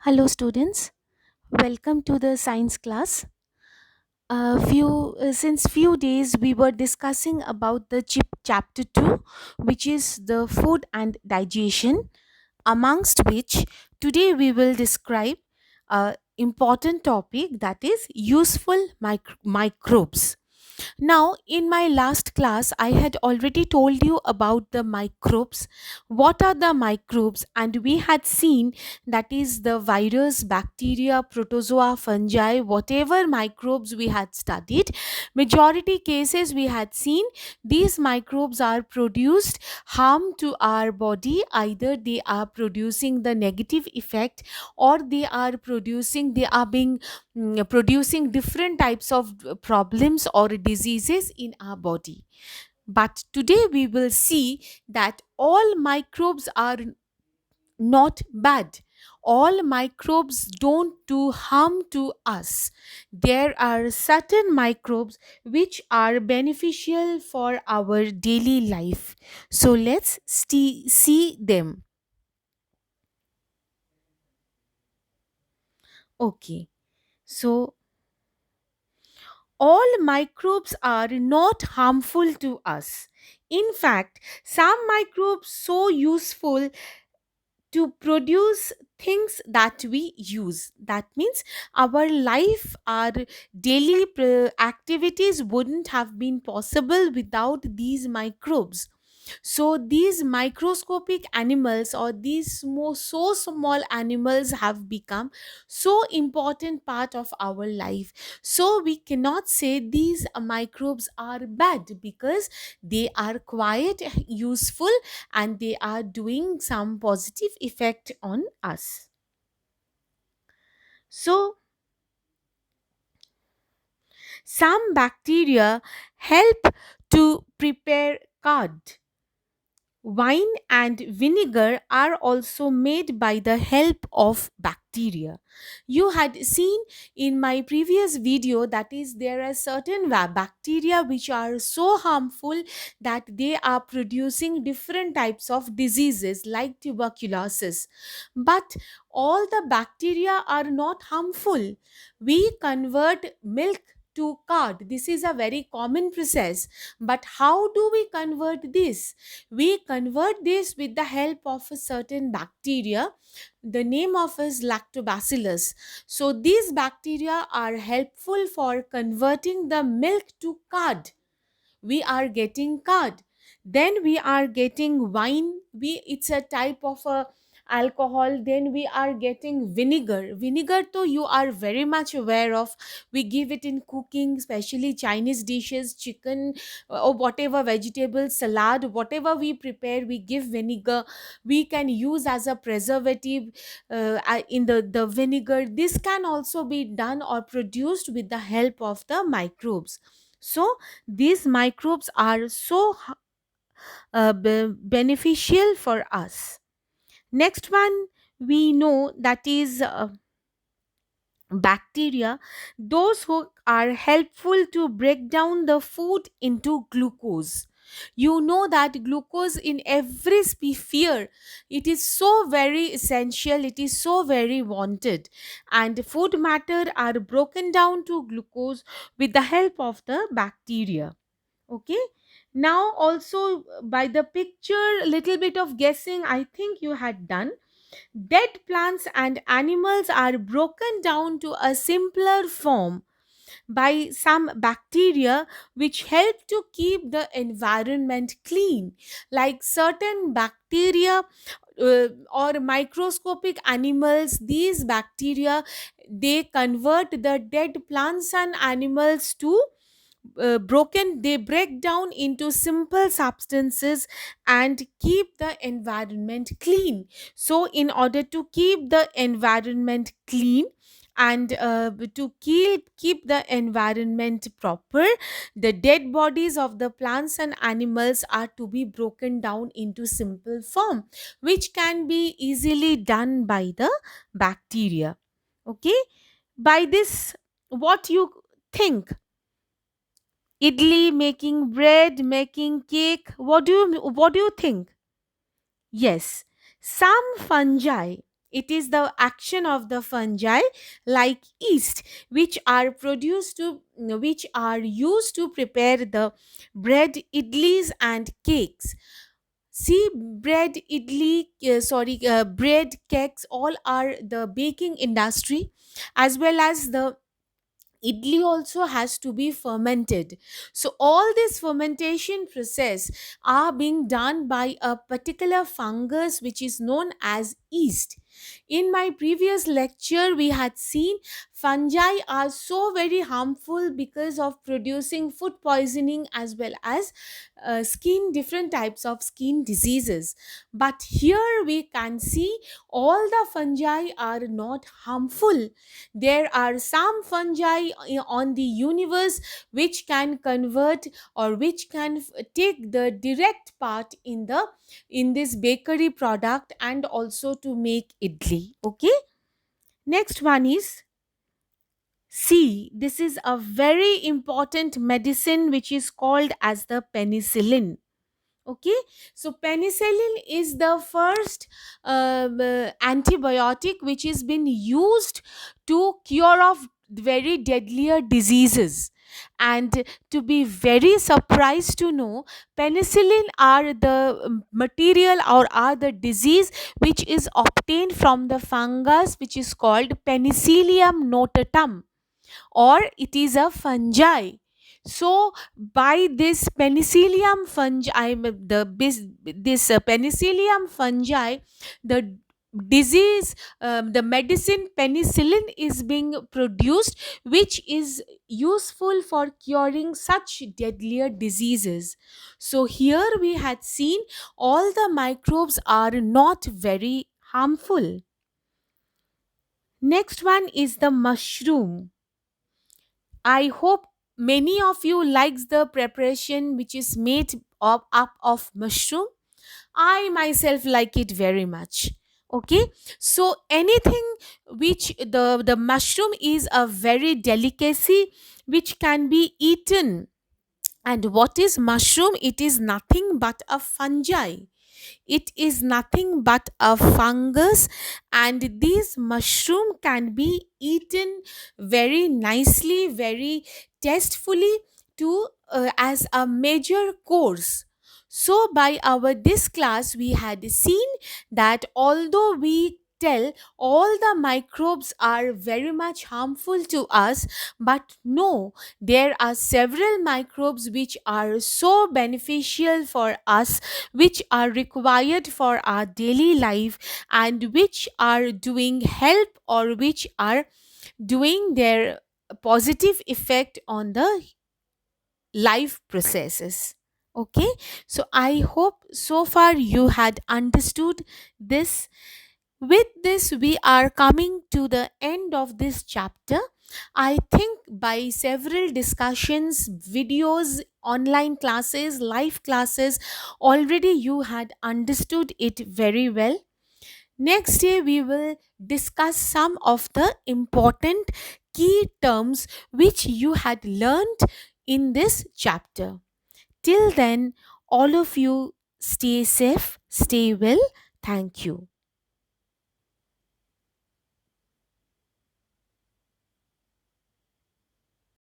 Hello, students. Welcome to the science class. Since few days we were discussing about the chip chapter 2, which is the food and digestion, amongst which today we will describe a important topic, that is useful microbes. Now, in my last class, I had already told you about the microbes. What are the microbes? And we had seen that is the virus, bacteria, protozoa, fungi, whatever microbes we had studied. Majority cases we had seen these microbes are produced harm to our body. Either they are producing the negative effect, or they are being producing different types of problems or diseases in our body. But today we will see that all microbes are not bad. All microbes don't do harm to us. There are certain microbes which are beneficial for our daily life. So let's see them. Okay. So all microbes are not harmful to us. In fact, some microbes so useful to produce things that we use. That means our life, our daily activities wouldn't have been possible without these microbes. So these microscopic animals, or these so small animals, have become so important part of our life. So we cannot say these microbes are bad, because they are quite useful and they are doing some positive effect on us. So some bacteria help to prepare card. Wine and vinegar are also made by the help of bacteria. You had seen in my previous video that is, there are certain bacteria which are so harmful that they are producing different types of diseases like tuberculosis. But all the bacteria are not harmful. We convert milk to curd. This is a very common process. But how do we convert this? We convert this with the help of a certain bacteria. The name of is lactobacillus. So these bacteria are helpful for converting the milk to curd. We are getting curd. Then we are getting wine. It's a type of a alcohol. Then we are getting vinegar, though you are very much aware of. We give it in cooking, especially Chinese dishes, chicken, or whatever, vegetable salad, whatever we prepare, we give vinegar. We can use as a preservative in the vinegar. This can also be done or produced with the help of the microbes. So these microbes are so beneficial for us. Next one, we know that is bacteria, those who are helpful to break down the food into glucose. You know that glucose in every sphere, it is so very essential, it is so very wanted, and food matter are broken down to glucose with the help of the bacteria. Okay. Now also, by the picture, little bit of guessing I think you had done. Dead plants and animals are broken down to a simpler form by some bacteria which help to keep the environment clean. Like certain bacteria or microscopic animals, these bacteria, they convert the dead plants and animals to they break down into simple substances and keep the environment clean. So in order to keep the environment clean and to keep the environment proper, the dead bodies of the plants and animals are to be broken down into simple form, which can be easily done by the bacteria. Okay. By this, what you think? Idli, making bread, making cake. What do you think? Yes, some fungi. It is the action of the fungi like yeast, which are used to prepare the bread, idlis, and cakes. See, bread, cakes, all are the baking industry, as well as the idli also has to be fermented. So all this fermentation process are being done by a particular fungus which is known as yeast. In my previous lecture we had seen fungi are so very harmful because of producing food poisoning, as well as skin different types of skin diseases. But here we can see all the fungi are not harmful. There are some fungi on the universe which can convert, or which can take the direct part in this bakery product, and also to make idli. Okay, next one is C. This is a very important medicine which is called as the penicillin. Okay, so penicillin is the first antibiotic which has been used to cure of very deadlier diseases. And to be very surprised to know, penicillin are the material, or are the disease which is obtained from the fungus which is called Penicillium notatum, or it is a fungi. So by this penicillium fungi, this penicillium fungi, the disease, the medicine penicillin is being produced, which is useful for curing such deadlier diseases. So here we had seen all the microbes are not very harmful. Next one is the mushroom. I hope many of you likes the preparation which is made up of mushroom. I myself like it very much. Okay, so anything which the mushroom is a very delicacy which can be eaten. And what is mushroom? It is nothing but a fungi. It is nothing but a fungus, and this mushroom can be eaten very nicely, very tastefully, to as a major course. So by our this class we had seen that although we tell all the microbes are very much harmful to us, but no, there are several microbes which are so beneficial for us, which are required for our daily life, and which are doing help, or which are doing their positive effect on the life processes. Okay, so I hope so far you had understood this. With this, we are coming to the end of this chapter. I think by several discussions, videos, online classes, live classes, already you had understood it very well. Next day, we will discuss some of the important key terms which you had learned in this chapter. Till then, all of you stay safe, stay well. Thank you.